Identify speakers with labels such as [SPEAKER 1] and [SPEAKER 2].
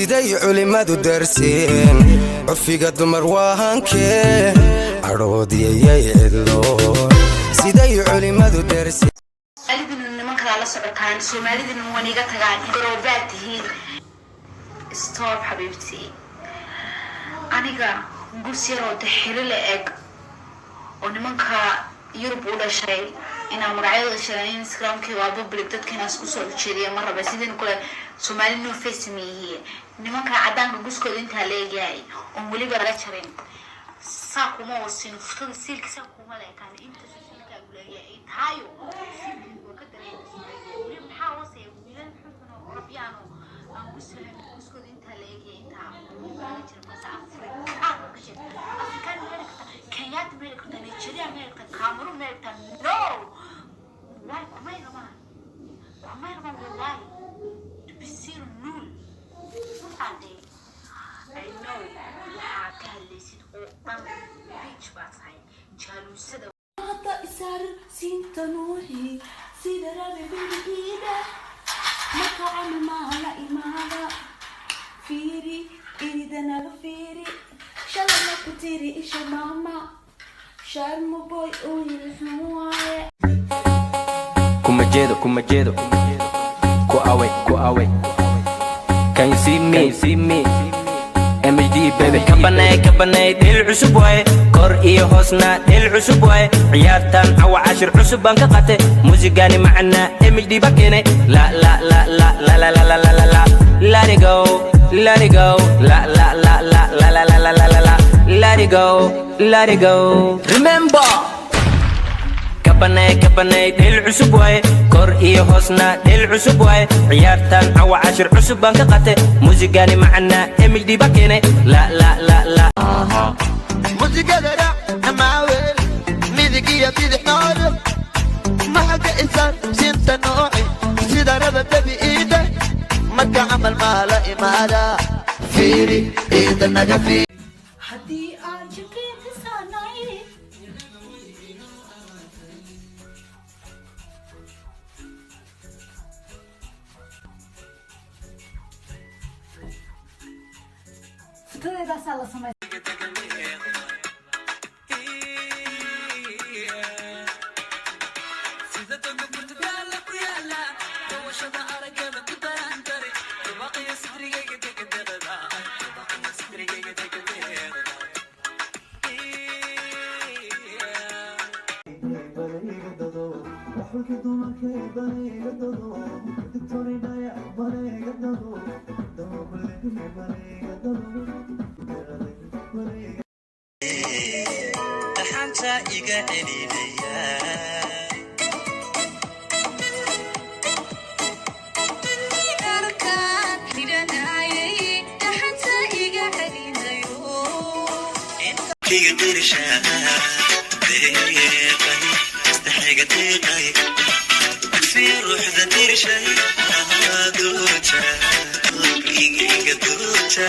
[SPEAKER 1] siday culimadu darsiin cufiga dumar waahankee aroodiyay cidlo siday culimadu darsiin
[SPEAKER 2] alidin niman kala la socotaan Soomaalidina waniga tagaan garoobaatihiin stop xabiibti aniga gusiro taxirile eg oo nimanka Yurub u dhashay ina magacyada shaqeyn Instagram-kii waa public dadkina isku soo jeeriya marba sideen kale Soomaalino face-miye nimanka cadaanka guskooda inta leeyahay oo waliba laga jarin saakuma wasin futada silkisa kuma leeyahay inta silka u leeyahay tayo ka dareemay wali maxaa wasay wiilan xubno rabiyaano aan guskooda inta leeyahay inta laga jarin bas African America Kenya America Nigeria America Cameroon America no why come on why to be seen null I know how listen or beach basai jalusada
[SPEAKER 3] hada isar sinta nuhi sida rabi bida maka amala imada firi idana firi shalala kutiri isha mama sharmo boy uyilhuwaye
[SPEAKER 4] kuma jeedo ku awe can you see me MD baby kabanay dil cusub way kor iyo hoosna dil cusub way ciyaartan aw 10 cusub baan ka qatay muusigani macna MD bakene la let it go let it go remember kabanay dil cusub way kor iyo hoosna dil cusub way ciyaartan aw 10 cusub baan ka qatay muusigani macna MD bakene la
[SPEAKER 5] muusigada amawel midigiya bidixood ma haga insan sinta nooci sida raba dabiida marka amal mala imada fiiri ida naga fi
[SPEAKER 3] hadi aan jikin sanay futada sala samay
[SPEAKER 6] taxanta iga celinaya arkaan hiranayay taxanta iga celinayo kiga dirishaa deeqay istaxiga deeqay fi ruuxda dirishay aduuta kiga duuta